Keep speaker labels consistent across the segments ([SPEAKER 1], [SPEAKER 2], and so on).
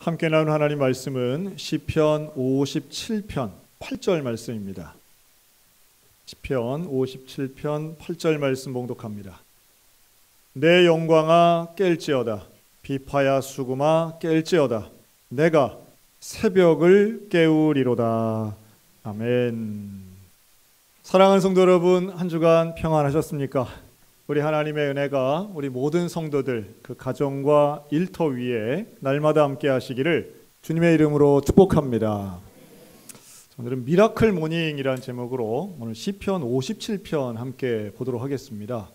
[SPEAKER 1] 함께 나눈 하나님 말씀은 시편 57편 8절 말씀입니다. 시편 57편 8절 말씀 봉독합니다. 내 영광아 깰지어다, 비파야 수금아 깰지어다, 내가 새벽을 깨우리로다. 아멘. 사랑하는 성도 여러분, 한 주간 평안하셨습니까? 우리 하나님의 은혜가 우리 모든 성도들 그 가정과 일터 위에 날마다 함께 하시기를 주님의 이름으로 축복합니다. 오늘은 미라클 모닝이라는 제목으로 오늘 시편 57편 함께 보도록 하겠습니다.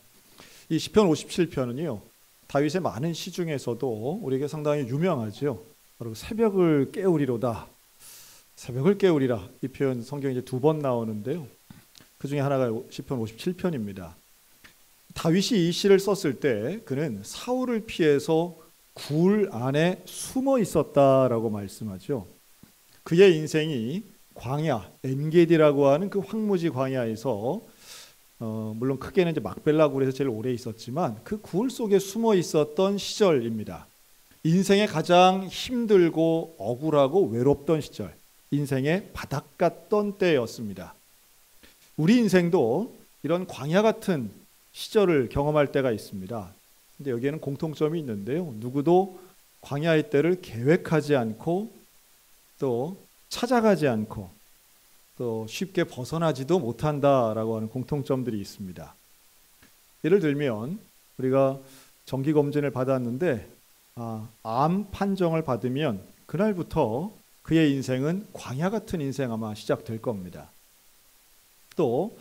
[SPEAKER 1] 이 시편 57편은요, 다윗의 많은 시 중에서도 우리에게 상당히 유명하죠. 바로 새벽을 깨우리로다. 새벽을 깨우리라. 이 표현 성경에 이제 2번 나오는데요. 그 중에 하나가 시편 57편입니다. 다윗이 이 시를 썼을 때 그는 사울을 피해서 굴 안에 숨어 있었다라고 말씀하죠. 그의 인생이 광야, 엔게디라고 하는 그 황무지 광야에서 물론 크게는 이제 막벨라 굴에서 제일 오래 있었지만 그 굴 속에 숨어 있었던 시절입니다. 인생의 가장 힘들고 억울하고 외롭던 시절, 인생의 바닥 같던 때였습니다. 우리 인생도 이런 광야 같은 시절을 경험할 때가 있습니다. 근데 여기에는 공통점이 있는데요. 누구도 광야의 때를 계획하지 않고 또 찾아가지 않고 또 쉽게 벗어나지도 못한다라고 하는 공통점들이 있습니다. 예를 들면 우리가 정기검진을 받았는데 암 판정을 받으면 그날부터 그의 인생은 광야 같은 인생 아마 시작될 겁니다. 또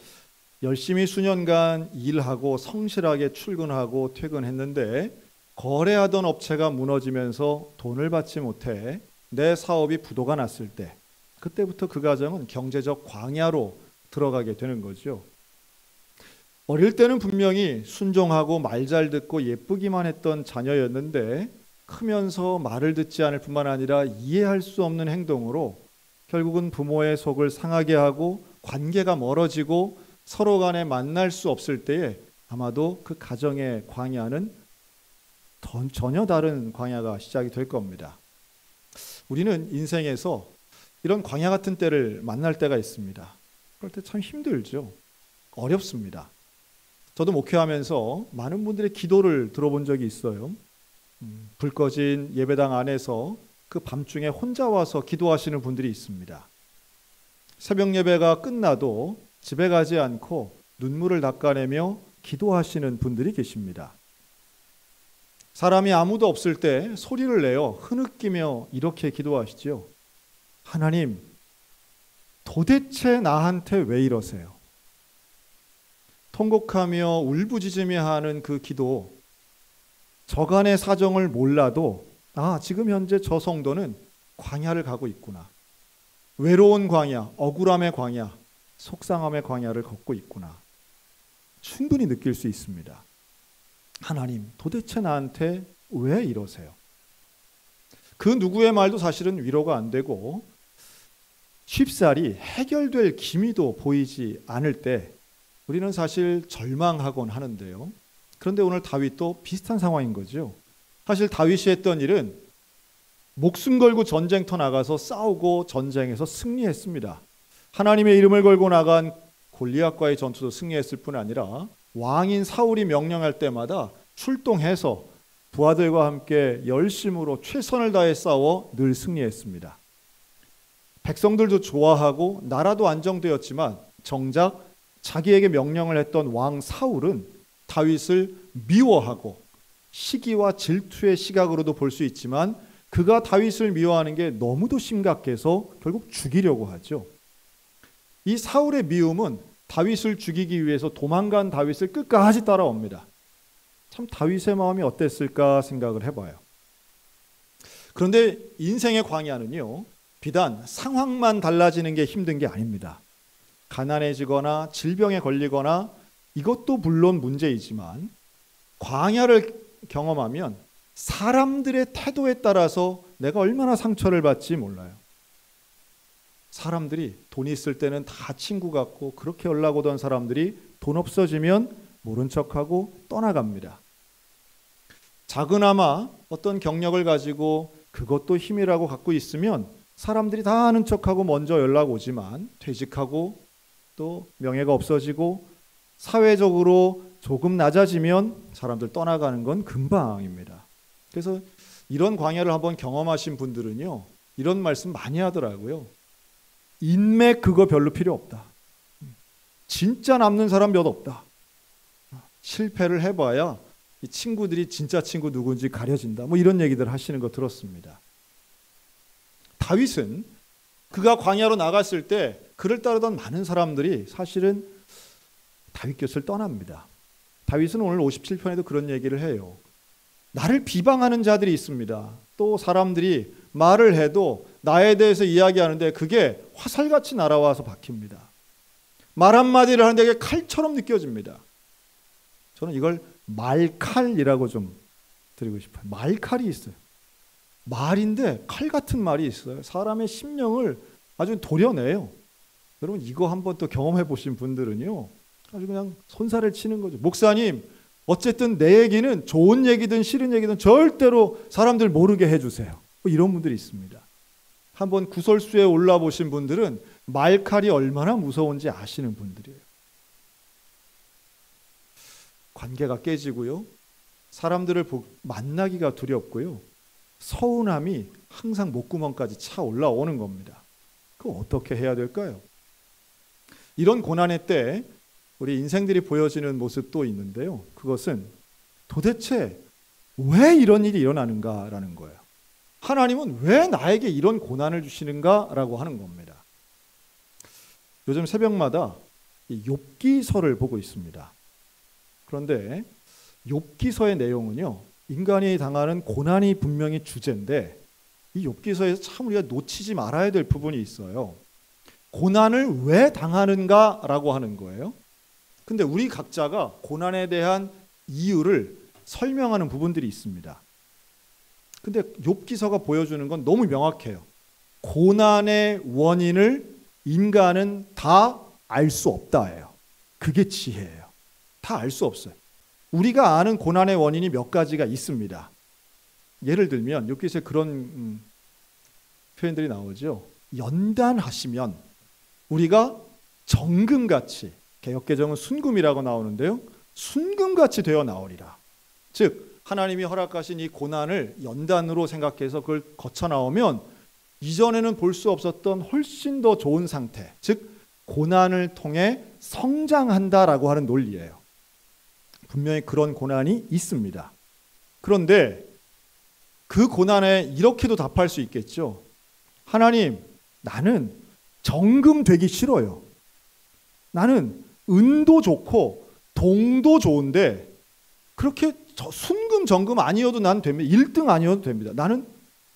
[SPEAKER 1] 열심히 수년간 일하고 성실하게 출근하고 퇴근했는데 거래하던 업체가 무너지면서 돈을 받지 못해 내 사업이 부도가 났을 때 그때부터 그 가정은 경제적 광야로 들어가게 되는 거죠. 어릴 때는 분명히 순종하고 말 잘 듣고 예쁘기만 했던 자녀였는데 크면서 말을 듣지 않을 뿐만 아니라 이해할 수 없는 행동으로 결국은 부모의 속을 상하게 하고 관계가 멀어지고 서로 간에 만날 수 없을 때에 아마도 그 가정의 광야는 전혀 다른 광야가 시작이 될 겁니다. 우리는 인생에서 이런 광야 같은 때를 만날 때가 있습니다. 그럴 때 참 힘들죠. 어렵습니다. 저도 목회하면서 많은 분들의 기도를 들어본 적이 있어요. 불 꺼진 예배당 안에서 그 밤중에 혼자 와서 기도하시는 분들이 있습니다. 새벽 예배가 끝나도 집에 가지 않고 눈물을 닦아내며 기도하시는 분들이 계십니다. 사람이 아무도 없을 때 소리를 내어 흐느끼며 이렇게 기도하시죠. 하나님, 도대체 나한테 왜 이러세요? 통곡하며 울부짖으며 하는 그 기도, 저간의 사정을 몰라도 지금 현재 저 성도는 광야를 가고 있구나. 외로운 광야, 억울함의 광야, 속상함의 광야를 걷고 있구나. 충분히 느낄 수 있습니다. 하나님, 도대체 나한테 왜 이러세요? 그 누구의 말도 사실은 위로가 안 되고 쉽사리 해결될 기미도 보이지 않을 때 우리는 사실 절망하곤 하는데요. 그런데 오늘 다윗도 비슷한 상황인 거죠. 사실 다윗이 했던 일은 목숨 걸고 전쟁터 나가서 싸우고 전쟁에서 승리했습니다. 하나님의 이름을 걸고 나간 골리앗과의 전투도 승리했을 뿐 아니라 왕인 사울이 명령할 때마다 출동해서 부하들과 함께 열심으로 최선을 다해 싸워 늘 승리했습니다. 백성들도 좋아하고 나라도 안정되었지만 정작 자기에게 명령을 했던 왕 사울은 다윗을 미워하고 시기와 질투의 시각으로도 볼 수 있지만 그가 다윗을 미워하는 게 너무도 심각해서 결국 죽이려고 하죠. 이 사울의 미움은 다윗을 죽이기 위해서 도망간 다윗을 끝까지 따라옵니다. 참 다윗의 마음이 어땠을까 생각을 해봐요. 그런데 인생의 광야는요, 비단 상황만 달라지는 게 힘든 게 아닙니다. 가난해지거나 질병에 걸리거나 이것도 물론 문제이지만 광야를 경험하면 사람들의 태도에 따라서 내가 얼마나 상처를 받지 몰라요. 사람들이 돈이 있을 때는 다 친구 같고 그렇게 연락 오던 사람들이 돈 없어지면 모른 척하고 떠나갑니다. 작은아마 어떤 경력을 가지고 그것도 힘이라고 갖고 있으면 사람들이 다 아는 척하고 먼저 연락 오지만 퇴직하고 또 명예가 없어지고 사회적으로 조금 낮아지면 사람들 떠나가는 건 금방입니다. 그래서 이런 광야를 한번 경험하신 분들은요, 이런 말씀 많이 하더라고요. 인맥 그거 별로 필요 없다. 진짜 남는 사람 몇 없다. 실패를 해봐야 이 친구들이 진짜 친구 누군지 가려진다. 뭐 이런 얘기들 하시는 거 들었습니다. 다윗은 그가 광야로 나갔을 때 그를 따르던 많은 사람들이 사실은 다윗 곁을 떠납니다. 다윗은 오늘 57편에도 그런 얘기를 해요. 나를 비방하는 자들이 있습니다. 또 사람들이 말을 해도 나에 대해서 이야기하는데 그게 화살같이 날아와서 박힙니다. 말 한마디를 하는데 그게 칼처럼 느껴집니다. 저는 이걸 말칼이라고 좀 드리고 싶어요. 말칼이 있어요. 말인데 칼 같은 말이 있어요. 사람의 심령을 아주 도려내요. 여러분 이거 한번 또 경험해 보신 분들은요, 아주 그냥 손살을 치는 거죠. 목사님, 어쨌든 내 얘기는 좋은 얘기든 싫은 얘기든 절대로 사람들 모르게 해주세요. 뭐 이런 분들이 있습니다. 한번 구설수에 올라보신 분들은 말칼이 얼마나 무서운지 아시는 분들이에요. 관계가 깨지고요, 사람들을 만나기가 두렵고요, 서운함이 항상 목구멍까지 차 올라오는 겁니다. 그거 어떻게 해야 될까요? 이런 고난의 때 우리 인생들이 보여지는 모습도 있는데요, 그것은 도대체 왜 이런 일이 일어나는가라는 거예요. 하나님은 왜 나에게 이런 고난을 주시는가라고 하는 겁니다. 요즘 새벽마다 욥기서를 보고 있습니다. 그런데 욥기서의 내용은요, 인간이 당하는 고난이 분명히 주제인데 이 욥기서에서 참 우리가 놓치지 말아야 될 부분이 있어요. 고난을 왜 당하는가라고 하는 거예요. 근데 우리 각자가 고난에 대한 이유를 설명하는 부분들이 있습니다. 근데 욥기서가 보여주는 건 너무 명확해요. 고난의 원인을 인간은 다 알 수 없다예요. 그게 지혜예요. 다 알 수 없어요. 우리가 아는 고난의 원인이 몇 가지가 있습니다. 예를 들면 욥기서에 그런 표현들이 나오죠. 연단하시면 우리가 정금같이, 개역개정은 순금이라고 나오는데요, 순금같이 되어 나오리라. 즉 하나님이 허락하신 이 고난을 연단으로 생각해서 그걸 거쳐 나오면 이전에는 볼 수 없었던 훨씬 더 좋은 상태, 즉 고난을 통해 성장한다라고 하는 논리예요. 분명히 그런 고난이 있습니다. 그런데 그 고난에 이렇게도 답할 수 있겠죠. 하나님, 나는 정금 되기 싫어요. 나는 은도 좋고 동도 좋은데 그렇게 순금 정금 아니어도 난 됩니다. 1등 아니어도 됩니다. 나는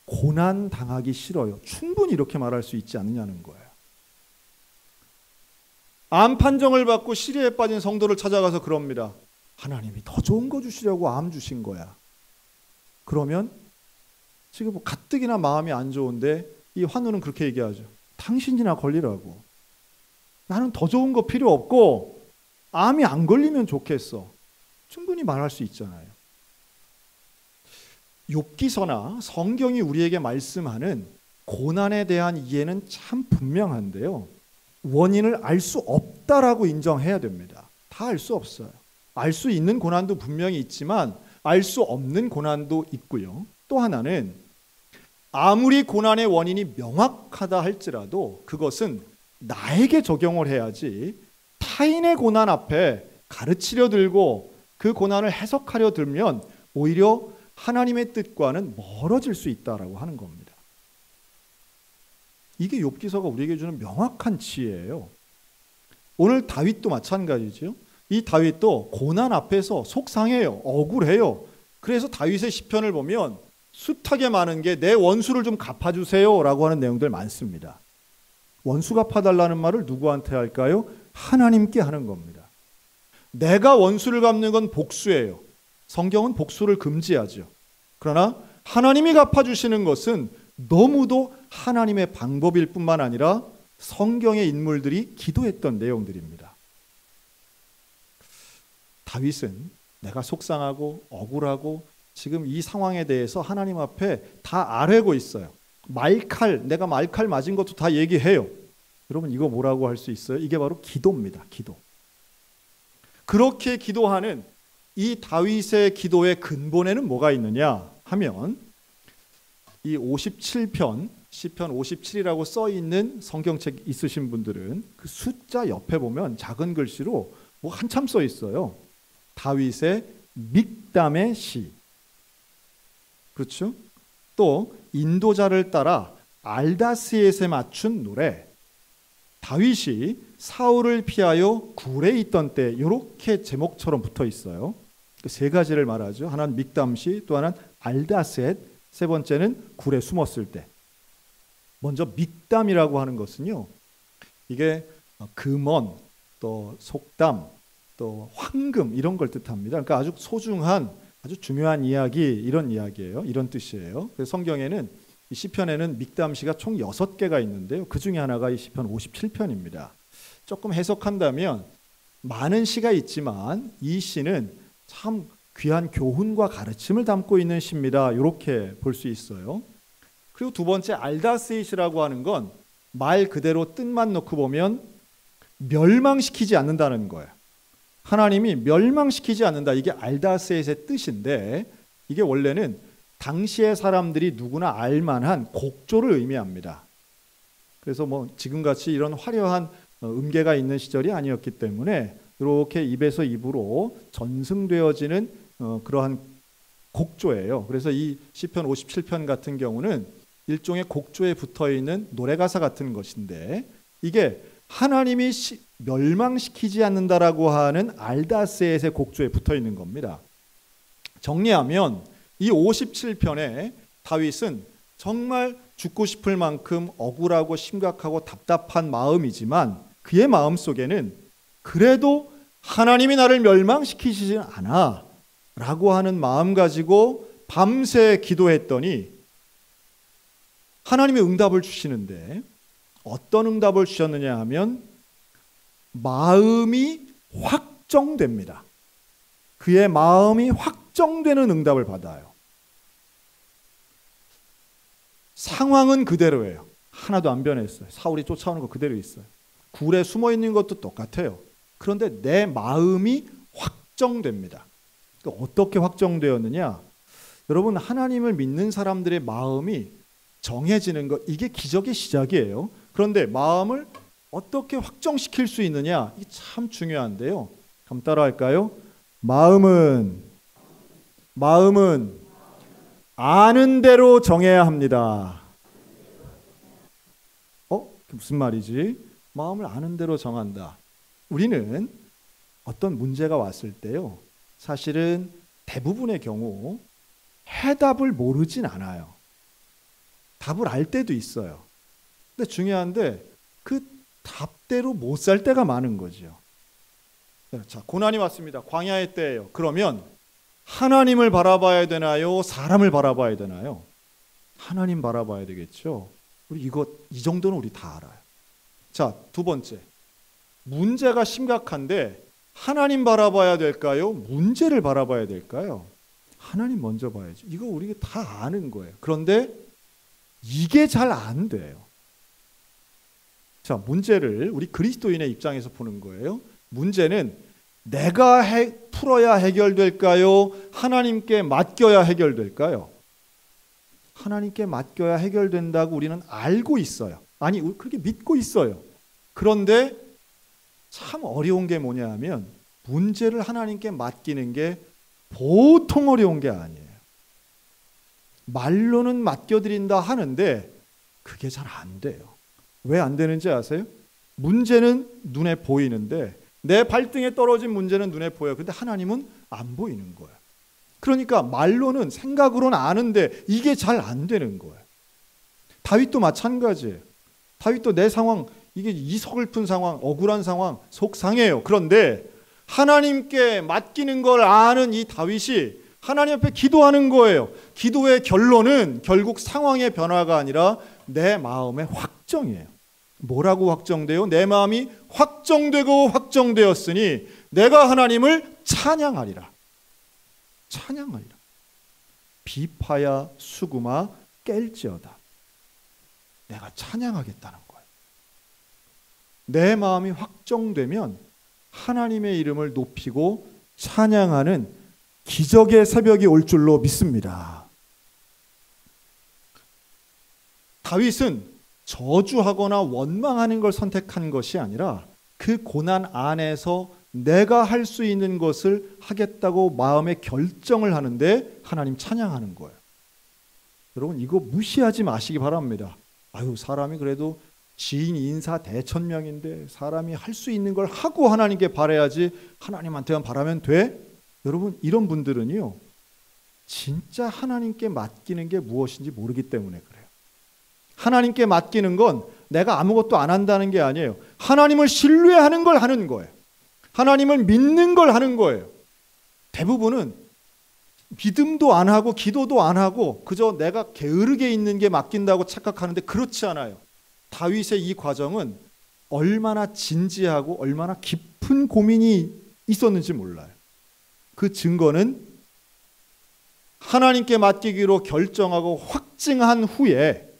[SPEAKER 1] 고난 당하기 싫어요. 충분히 이렇게 말할 수 있지 않느냐는 거예요. 암 판정을 받고 시리에 빠진 성도를 찾아가서 그럽니다. 하나님이 더 좋은 거 주시려고 암 주신 거야. 그러면 지금 가뜩이나 마음이 안 좋은데 이 환우는 그렇게 얘기하죠. 당신이나 걸리라고. 나는 더 좋은 거 필요 없고 암이 안 걸리면 좋겠어. 충분히 말할 수 있잖아요. 욥기서나 성경이 우리에게 말씀하는 고난에 대한 이해는 참 분명한데요, 원인을 알 수 없다라고 인정해야 됩니다. 다 알 수 없어요. 알 수 있는 고난도 분명히 있지만 알 수 없는 고난도 있고요. 또 하나는 아무리 고난의 원인이 명확하다 할지라도 그것은 나에게 적용을 해야지 타인의 고난 앞에 가르치려 들고 그 고난을 해석하려 들면 오히려 하나님의 뜻과는 멀어질 수 있다라고 하는 겁니다. 이게 욥기서가 우리에게 주는 명확한 지혜예요. 오늘 다윗도 마찬가지죠. 이 다윗도 고난 앞에서 속상해요. 억울해요. 그래서 다윗의 시편을 보면 숱하게 많은 게 내 원수를 좀 갚아주세요 라고 하는 내용들 많습니다. 원수 갚아달라는 말을 누구한테 할까요? 하나님께 하는 겁니다. 내가 원수를 갚는 건 복수예요. 성경은 복수를 금지하죠. 그러나 하나님이 갚아주시는 것은 너무도 하나님의 방법일 뿐만 아니라 성경의 인물들이 기도했던 내용들입니다. 다윗은 내가 속상하고 억울하고 지금 이 상황에 대해서 하나님 앞에 다 아뢰고 있어요. 내가 말칼 맞은 것도 다 얘기해요. 여러분 이거 뭐라고 할 수 있어요? 이게 바로 기도입니다. 기도. 그렇게 기도하는 이 다윗의 기도의 근본에는 뭐가 있느냐 하면 이 57편, 시편 57이라고 써 있는 성경책 있으신 분들은 그 숫자 옆에 보면 작은 글씨로 뭐 한참 써 있어요. 다윗의 믹담의 시. 그렇죠? 또 인도자를 따라 알다스엣에 맞춘 노래. 다윗이 사울을 피하여 굴에 있던 때 이렇게 제목처럼 붙어 있어요. 세 가지를 말하죠. 하나는 믹담시, 또 하나는 알다스엣, 세 번째는 굴에 숨었을 때. 먼저 믹담이라고 하는 것은요, 이게 금원, 또 속담, 또 황금 이런 걸 뜻합니다. 그러니까 아주 소중한, 아주 중요한 이야기, 이런 이야기예요. 이런 뜻이에요. 그래서 성경에는 이 시편에는 믹담시가 총 6개가 있는데요. 그 중에 하나가 이 시편 57편입니다. 조금 해석한다면 많은 시가 있지만 이 시는 참 귀한 교훈과 가르침을 담고 있는 시입니다. 이렇게 볼 수 있어요. 그리고 두 번째 알다스잇이라고 하는 건 말 그대로 뜻만 놓고 보면 멸망시키지 않는다는 거예요. 하나님이 멸망시키지 않는다. 이게 알다스잇의 뜻인데 이게 원래는 당시의 사람들이 누구나 알만한 곡조를 의미합니다. 그래서 뭐 지금같이 이런 화려한 음계가 있는 시절이 아니었기 때문에 이렇게 입에서 입으로 전승되어지는 그러한 곡조예요. 그래서 이 시편 57편 같은 경우는 일종의 곡조에 붙어있는 노래가사 같은 것인데 이게 하나님이 멸망시키지 않는다라고 하는 알다스엣의 곡조에 붙어있는 겁니다. 정리하면 이 57편에 다윗은 정말 죽고 싶을 만큼 억울하고 심각하고 답답한 마음이지만 그의 마음속에는 그래도 하나님이 나를 멸망시키지 않아 라고 하는 마음 가지고 밤새 기도했더니 하나님이 응답을 주시는데 어떤 응답을 주셨느냐 하면 마음이 확정됩니다. 그의 마음이 확정되는 응답을 받아요. 상황은 그대로예요. 하나도 안 변했어요. 사울이 쫓아오는 거 그대로 있어요. 굴에 숨어 있는 것도 똑같아요. 그런데 내 마음이 확정됩니다. 그러니까 어떻게 확정되었느냐? 여러분 하나님을 믿는 사람들의 마음이 정해지는 것, 이게 기적의 시작이에요. 그런데 마음을 어떻게 확정시킬 수 있느냐? 이게 참 중요한데요. 그럼 따라할까요? 마음은 아는 대로 정해야 합니다. 무슨 말이지? 마음을 아는 대로 정한다. 우리는 어떤 문제가 왔을 때요, 사실은 대부분의 경우 해답을 모르진 않아요. 답을 알 때도 있어요. 근데 중요한데 그 답대로 못 살 때가 많은 거죠. 자, 고난이 왔습니다. 광야의 때예요. 그러면 하나님을 바라봐야 되나요? 사람을 바라봐야 되나요? 하나님 바라봐야 되겠죠. 우리 이 정도는 우리 다 알아요. 자, 두 번째. 문제가 심각한데 하나님 바라봐야 될까요? 문제를 바라봐야 될까요? 하나님 먼저 봐야죠. 이거 우리가 다 아는 거예요. 그런데 이게 잘 안 돼요. 자, 문제를 우리 그리스도인의 입장에서 보는 거예요. 문제는 내가 풀어야 해결될까요? 하나님께 맡겨야 해결될까요? 하나님께 맡겨야 해결된다고 우리는 알고 있어요. 아니, 그렇게 믿고 있어요. 그런데 참 어려운 게 뭐냐 하면 문제를 하나님께 맡기는 게 보통 어려운 게 아니에요. 말로는 맡겨드린다 하는데 그게 잘 안 돼요. 왜 안 되는지 아세요? 문제는 눈에 보이는데 내 발등에 떨어진 문제는 눈에 보여요. 근데 하나님은 안 보이는 거예요. 그러니까 말로는 생각으로는 아는데 이게 잘 안 되는 거예요. 다윗도 마찬가지예요. 다윗도 내 상황, 이게 이 서글픈 상황, 억울한 상황, 속상해요. 그런데 하나님께 맡기는 걸 아는 이 다윗이 하나님 앞에 기도하는 거예요. 기도의 결론은 결국 상황의 변화가 아니라 내 마음의 확정이에요. 뭐라고 확정돼요? 내 마음이 확정되고 확정되었으니 내가 하나님을 찬양하리라. 찬양하리라. 비파야 수구마 깰지어다. 내가 찬양하겠다는 거예요. 내 마음이 확정되면 하나님의 이름을 높이고 찬양하는 기적의 새벽이 올 줄로 믿습니다. 다윗은 저주하거나 원망하는 걸 선택한 것이 아니라 그 고난 안에서 내가 할 수 있는 것을 하겠다고 마음의 결정을 하는데 하나님 찬양하는 거예요. 여러분 이거 무시하지 마시기 바랍니다. 아유 사람이 그래도 지인 인사 대천명인데 사람이 할 수 있는 걸 하고 하나님께 바라야지 하나님한테만 바라면 돼? 여러분 이런 분들은요 진짜 하나님께 맡기는 게 무엇인지 모르기 때문에 그래요. 하나님께 맡기는 건 내가 아무것도 안 한다는 게 아니에요. 하나님을 신뢰하는 걸 하는 거예요. 하나님을 믿는 걸 하는 거예요. 대부분은 믿음도 안 하고 기도도 안 하고 그저 내가 게으르게 있는 게 맡긴다고 착각하는데 그렇지 않아요. 다윗의 이 과정은 얼마나 진지하고 얼마나 깊은 고민이 있었는지 몰라요. 그 증거는 하나님께 맡기기로 결정하고 확증한 후에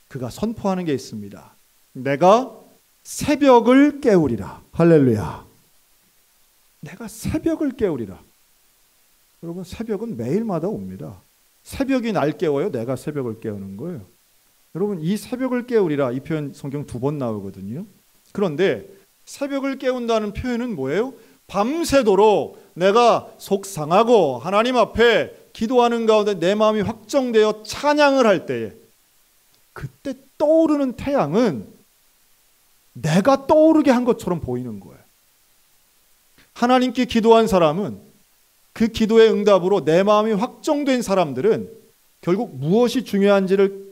[SPEAKER 1] 그가 선포하는 게 있습니다. 내가 새벽을 깨우리라. 할렐루야. 내가 새벽을 깨우리라. 여러분 새벽은 매일마다 옵니다. 새벽이 날 깨워요? 내가 새벽을 깨우는 거예요. 여러분 이 새벽을 깨우리라 이 표현 성경 2번 나오거든요. 그런데 새벽을 깨운다는 표현은 뭐예요? 밤새도록 내가 속상하고 하나님 앞에 기도하는 가운데 내 마음이 확정되어 찬양을 할 때에 그때 떠오르는 태양은 내가 떠오르게 한 것처럼 보이는 거예요. 하나님께 기도한 사람은 그 기도의 응답으로 내 마음이 확정된 사람들은 결국 무엇이 중요한지를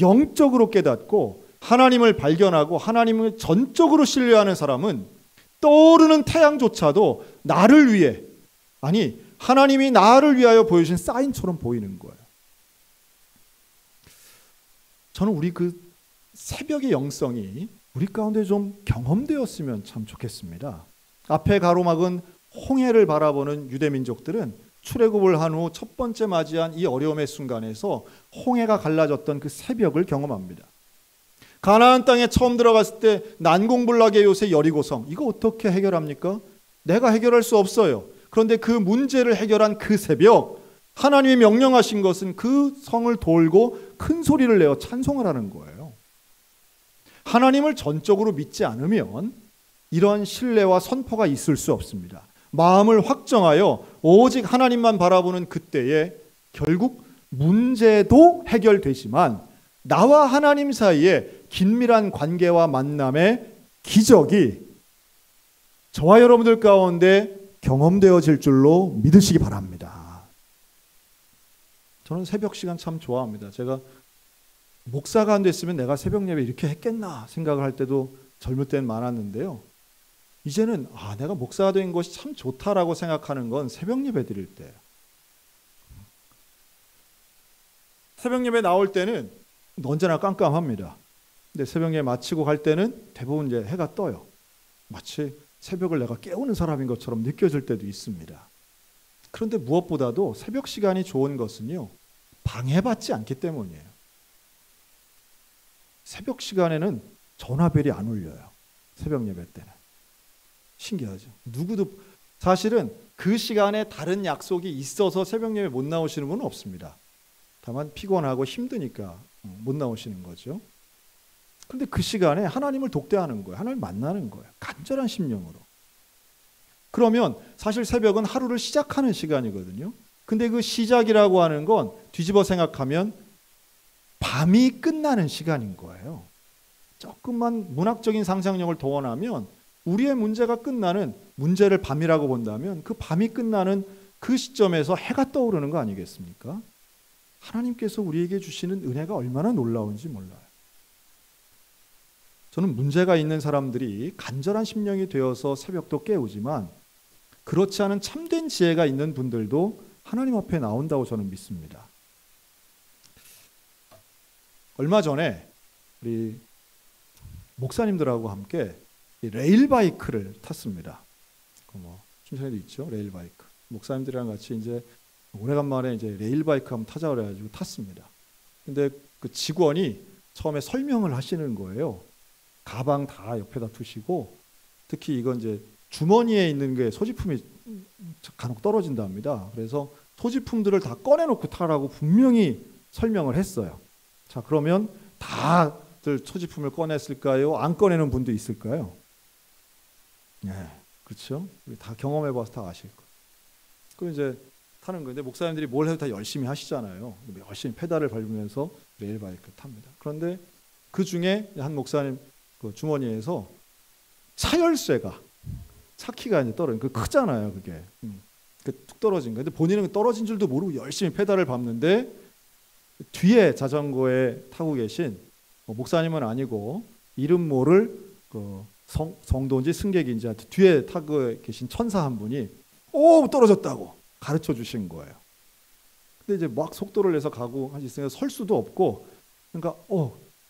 [SPEAKER 1] 영적으로 깨닫고 하나님을 발견하고 하나님을 전적으로 신뢰하는 사람은 떠오르는 태양조차도 나를 위해 아니 하나님이 나를 위하여 보여주신 사인처럼 보이는 거예요. 저는 우리 그 새벽의 영성이 우리 가운데 좀 경험되었으면 참 좋겠습니다. 앞에 가로막은 홍해를 바라보는 유대민족들은 출애굽을 한 후 첫 번째 맞이한 이 어려움의 순간에서 홍해가 갈라졌던 그 새벽을 경험합니다. 가나안 땅에 처음 들어갔을 때 난공불락의 요새 여리고성 이거 어떻게 해결합니까? 내가 해결할 수 없어요. 그런데 그 문제를 해결한 그 새벽 하나님이 명령하신 것은 그 성을 돌고 큰 소리를 내어 찬송을 하는 거예요. 하나님을 전적으로 믿지 않으면 이러한 신뢰와 선포가 있을 수 없습니다. 마음을 확정하여 오직 하나님만 바라보는 그때에 결국 문제도 해결되지만 나와 하나님 사이에 긴밀한 관계와 만남의 기적이 저와 여러분들 가운데 경험되어질 줄로 믿으시기 바랍니다. 저는 새벽 시간 참 좋아합니다. 제가 목사가 안 됐으면 내가 새벽 예배 이렇게 했겠나 생각을 할 때도 젊을 때는 많았는데요. 이제는 내가 목사가 된 것이 참 좋다라고 생각하는 건 새벽 예배 드릴 때예요. 새벽 예배 나올 때는 언제나 깜깜합니다. 근데 새벽 예배 마치고 갈 때는 대부분 이제 해가 떠요. 마치 새벽을 내가 깨우는 사람인 것처럼 느껴질 때도 있습니다. 그런데 무엇보다도 새벽 시간이 좋은 것은요, 방해받지 않기 때문이에요. 새벽 시간에는 전화벨이 안 울려요. 새벽 예배 때는. 신기하죠. 누구도 사실은 그 시간에 다른 약속이 있어서 새벽 예배 못 나오시는 분은 없습니다. 다만 피곤하고 힘드니까 못 나오시는 거죠. 그런데 그 시간에 하나님을 독대하는 거예요. 하나님을 만나는 거예요. 간절한 심령으로. 그러면 사실 새벽은 하루를 시작하는 시간이거든요. 근데 그 시작이라고 하는 건 뒤집어 생각하면 밤이 끝나는 시간인 거예요. 조금만 문학적인 상상력을 동원하면 우리의 문제가 끝나는 문제를 밤이라고 본다면 그 밤이 끝나는 그 시점에서 해가 떠오르는 거 아니겠습니까? 하나님께서 우리에게 주시는 은혜가 얼마나 놀라운지 몰라요. 저는 문제가 있는 사람들이 간절한 심령이 되어서 새벽도 깨우지만 그렇지 않은 참된 지혜가 있는 분들도 하나님 앞에 나온다고 저는 믿습니다. 얼마 전에 우리 목사님들하고 함께 레일바이크를 탔습니다. 춘천에도 있죠, 레일바이크. 목사님들이랑 같이 이제 오래간만에 이제 레일바이크 한번 타자 그래가지고 탔습니다. 근데 그 직원이 처음에 설명을 하시는 거예요. 가방 다 옆에다 두시고, 특히 이건 이제 주머니에 있는 게 소지품이 간혹 떨어진답니다. 그래서 소지품들을 다 꺼내놓고 타라고 분명히 설명을 했어요. 자, 그러면 다들 소지품을 꺼냈을까요? 안 꺼내는 분도 있을까요? 네, 그렇죠. 우리 다 경험해봐서 다 아실 거예요. 그럼 이제 타는 건데, 목사님들이 뭘 해도 다 열심히 하시잖아요. 열심히 페달을 밟으면서 레일바이크 탑니다. 그런데 그 중에 한 목사님 그 주머니에서 차 열쇠가, 차 키가 이제 떨어진, 그 크잖아요, 그게. 툭 떨어진 거예요. 근데 본인은 떨어진 줄도 모르고 열심히 페달을 밟는데, 뒤에 자전거에 타고 계신 목사님은 아니고 이름 모를 그 성도인지 승객인지 뒤에 타고 계신 천사 한 분이 떨어졌다고 가르쳐 주신 거예요. 근데 이제 막 속도를 내서 가고 있으니까 설 수도 없고, 그러니까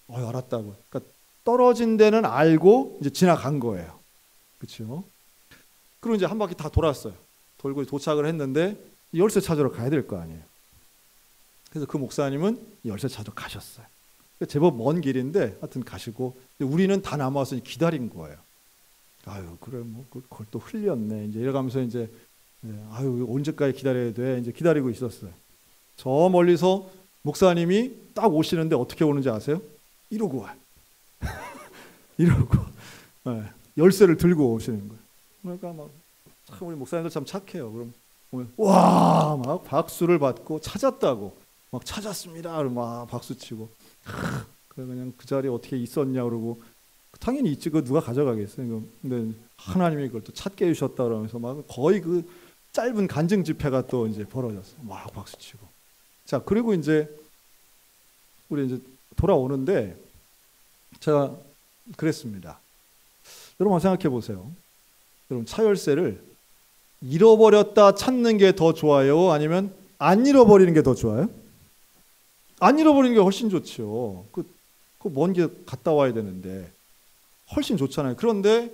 [SPEAKER 1] 알았다고. 그러니까 떨어진 데는 알고 이제 지나간 거예요. 그렇죠? 그리고 이제 한 바퀴 다 돌았어요. 돌고 도착을 했는데 열쇠 찾으러 가야 될 거 아니에요. 그래서 그 목사님은 열쇠 찾으러 가셨어요. 제법 먼 길인데 하여튼 가시고, 우리는 다 남아서 기다린 거예요. 아유, 그래, 뭐 그걸 또 흘렸네. 이제 이래가면서 이제 아유, 언제까지 기다려야 돼? 이제 기다리고 있었어요. 저 멀리서 목사님이 딱 오시는데 어떻게 오는지 아세요? 이러고 와요. 이러고 열쇠를 들고 오시는 거예요. 그러니까 막 참 우리 목사님들 참 착해요. 그럼 와, 막 박수를 받고 찾았다고, 막 찾았습니다. 그러고 막 박수 치고, 그래 그냥 그 자리에 어떻게 있었냐 그러고, 당연히 있지, 그거 누가 가져가겠어요. 근데 하나님이 그걸 또 찾게 해주셨다 그러면서 막 거의 그 짧은 간증 집회가 또 이제 벌어졌어요. 막 박수 치고. 자, 그리고 이제 우리 이제 돌아오는데 제가 그랬습니다. 여러분 생각해 보세요. 여러분, 차 열쇠를 잃어버렸다 찾는 게 더 좋아요? 아니면 안 잃어버리는 게 더 좋아요? 안 잃어버리는 게 훨씬 좋죠. 그 먼 길 갔다 와야 되는데 훨씬 좋잖아요. 그런데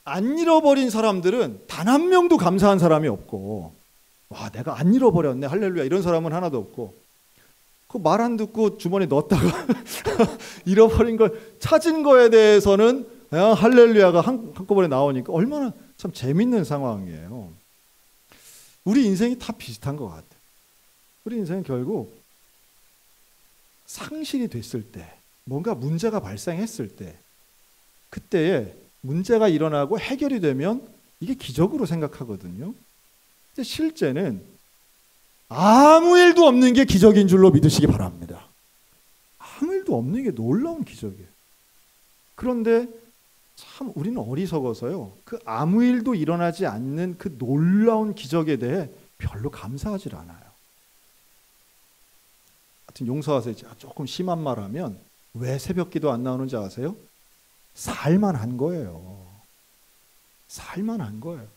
[SPEAKER 1] 안 잃어버린 사람들은 단 한 명도 감사한 사람이 없고, 와, 내가 안 잃어버렸네, 할렐루야, 이런 사람은 하나도 없고, 그 말 안 듣고 주머니에 넣었다가 잃어버린 걸 찾은 거에 대해서는 할렐루야가 한꺼번에 나오니까 얼마나 참 재밌는 상황이에요. 우리 인생이 다 비슷한 것 같아요. 우리 인생은 결국 상실이 됐을 때, 뭔가 문제가 발생했을 때, 그때에 문제가 일어나고 해결이 되면 이게 기적으로 생각하거든요. 근데 실제는 아무 일도 없는 게 기적인 줄로 믿으시기 바랍니다. 아무 일도 없는 게 놀라운 기적이에요. 그런데 참 우리는 어리석어서요, 그 아무 일도 일어나지 않는 그 놀라운 기적에 대해 별로 감사하지 않아요. 하여튼 용서하세요. 조금 심한 말 하면 왜 새벽기도 안 나오는지 아세요? 살만한 거예요. 살만한 거예요.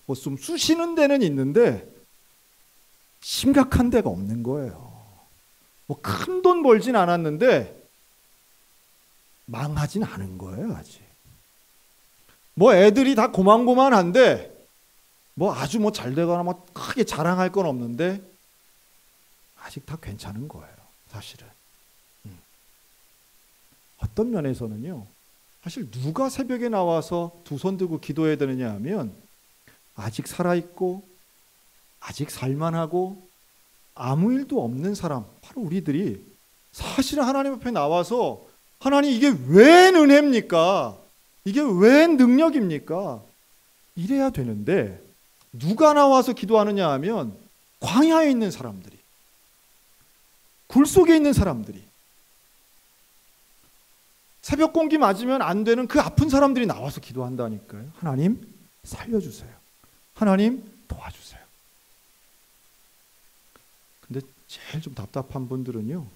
[SPEAKER 1] 뭐 좀 쑤시는 데는 있는데 심각한 데가 없는 거예요. 뭐 큰 돈 벌진 않았는데 망하진 않은 거예요, 아직. 뭐 애들이 다 고만고만한데 뭐 아주 뭐 잘 되거나 뭐 크게 자랑할 건 없는데 아직 다 괜찮은 거예요, 사실은. 어떤 면에서는요, 사실 누가 새벽에 나와서 두 손 들고 기도해야 되느냐 하면, 아직 살아있고 아직 살만하고 아무 일도 없는 사람, 바로 우리들이 사실은 하나님 앞에 나와서, 하나님 이게 웬 은혜입니까? 이게 웬 능력입니까? 이래야 되는데, 누가 나와서 기도하느냐 하면 광야에 있는 사람들이, 굴 속에 있는 사람들이, 새벽 공기 맞으면 안 되는 그 아픈 사람들이 나와서 기도한다니까요. 하나님 살려주세요. 하나님 도와주세요. 근데 제일 좀 답답한 분들은요,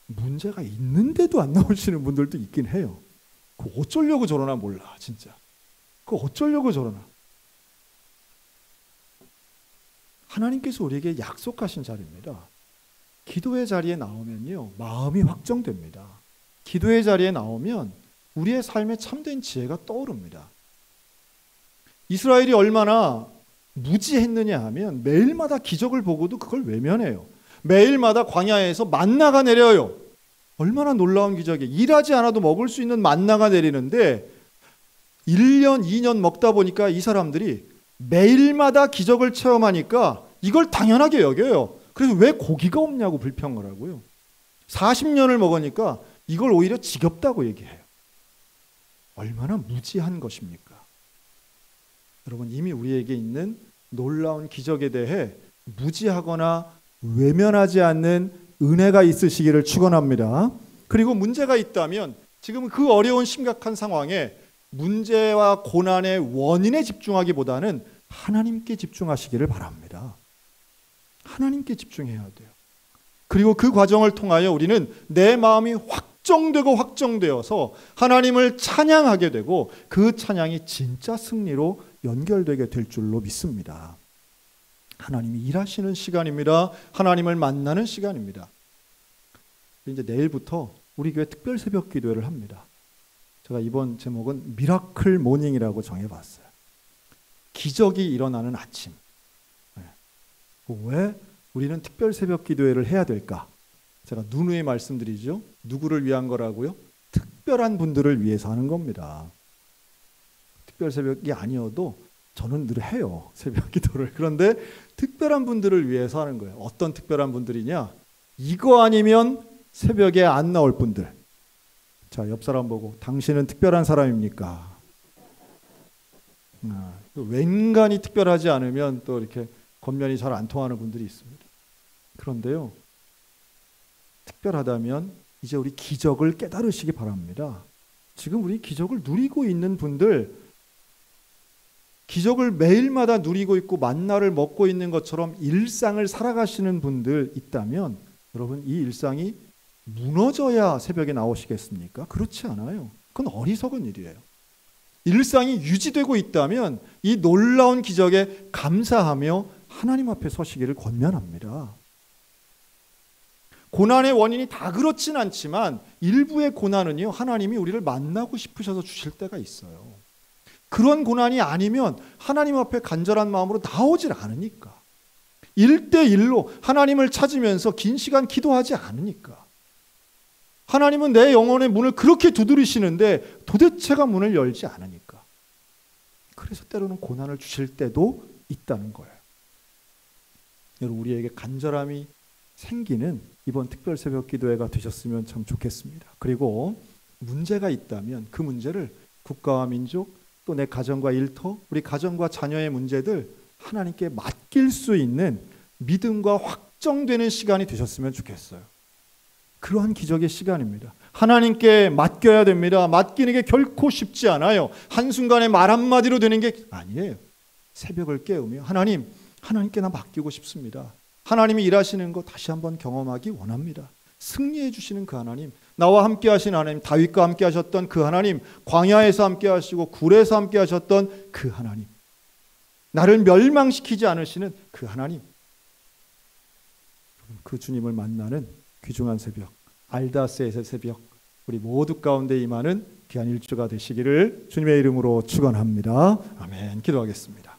[SPEAKER 1] 문제가 있는데도 안 나오시는 분들도 있긴 해요. 그거 어쩌려고 저러나 몰라, 진짜. 그거 어쩌려고 저러나. 하나님께서 우리에게 약속하신 자리입니다. 기도의 자리에 나오면요, 마음이 확정됩니다. 기도의 자리에 나오면 우리의 삶에 참된 지혜가 떠오릅니다. 이스라엘이 얼마나 무지했느냐 하면 매일마다 기적을 보고도 그걸 외면해요. 매일마다 광야에서 만나가 내려요. 얼마나 놀라운 기적이에요. 일하지 않아도 먹을 수 있는 만나가 내리는데 1년, 2년 먹다 보니까 이 사람들이 매일마다 기적을 체험하니까 이걸 당연하게 여겨요. 그래서 왜 고기가 없냐고 불평을 하고요. 40년을 먹으니까 이걸 오히려 지겹다고 얘기해요. 얼마나 무지한 것입니까? 여러분, 이미 우리에게 있는 놀라운 기적에 대해 무지하거나 외면하지 않는 은혜가 있으시기를 축원합니다. 그리고 문제가 있다면 지금 그 어려운 심각한 상황에 문제와 고난의 원인에 집중하기보다는 하나님께 집중하시기를 바랍니다. 하나님께 집중해야 돼요. 그리고 그 과정을 통하여 우리는 내 마음이 확정되어서 하나님을 찬양하게 되고 그 찬양이 진짜 승리로 연결되게 될 줄로 믿습니다. 하나님이 일하시는 시간입니다. 하나님을 만나는 시간입니다. 이제 내일부터 우리 교회 특별 새벽 기도회를 합니다. 제가 이번 제목은 미라클 모닝이라고 정해봤어요. 기적이 일어나는 아침. 왜 우리는 특별 새벽 기도회를 해야 될까? 제가 누누이 말씀드리죠. 누구를 위한 거라고요? 특별한 분들을 위해서 하는 겁니다. 특별 새벽이 아니어도 저는 늘 해요. 새벽 기도를. 그런데 특별한 분들을 위해서 하는 거예요. 어떤 특별한 분들이냐? 이거 아니면 새벽에 안 나올 분들. 자, 옆 사람 보고 당신은 특별한 사람입니까? 웬간히 특별하지 않으면 또 이렇게 겉면이 잘 안 통하는 분들이 있습니다. 그런데요, 특별하다면 이제 우리 기적을 깨달으시기 바랍니다. 지금 우리 기적을 누리고 있는 분들, 기적을 매일마다 누리고 있고 만나를 먹고 있는 것처럼 일상을 살아가시는 분들 있다면 여러분, 이 일상이 무너져야 새벽에 나오시겠습니까? 그렇지 않아요. 그건 어리석은 일이에요. 일상이 유지되고 있다면 이 놀라운 기적에 감사하며 하나님 앞에 서시기를 권면합니다. 고난의 원인이 다 그렇진 않지만 일부의 고난은요, 하나님이 우리를 만나고 싶으셔서 주실 때가 있어요. 그런 고난이 아니면 하나님 앞에 간절한 마음으로 나오질 않으니까. 1대1로 하나님을 찾으면서 긴 시간 기도하지 않으니까. 하나님은 내 영혼의 문을 그렇게 두드리시는데 도대체가 문을 열지 않으니까. 그래서 때로는 고난을 주실 때도 있다는 거예요. 여러분, 우리에게 간절함이 생기는 이번 특별 새벽 기도회가 되셨으면 참 좋겠습니다. 그리고 문제가 있다면 그 문제를 국가와 민족, 또 내 가정과 일터, 우리 가정과 자녀의 문제들 하나님께 맡길 수 있는 믿음과 확정되는 시간이 되셨으면 좋겠어요. 그러한 기적의 시간입니다. 하나님께 맡겨야 됩니다. 맡기는 게 결코 쉽지 않아요. 한순간에 말 한마디로 되는 게 아니에요. 새벽을 깨우며 하나님께 나 맡기고 싶습니다. 하나님이 일하시는 거 다시 한번 경험하기 원합니다. 승리해 주시는 그 하나님, 나와 함께 하신 하나님, 다윗과 함께 하셨던 그 하나님, 광야에서 함께 하시고 굴에서 함께 하셨던 그 하나님, 나를 멸망시키지 않으시는 그 하나님, 그 주님을 만나는 귀중한 새벽, 알다스의 새벽, 우리 모두 가운데 임하는 귀한 일주가 되시기를 주님의 이름으로 축원합니다. 아멘. 기도하겠습니다.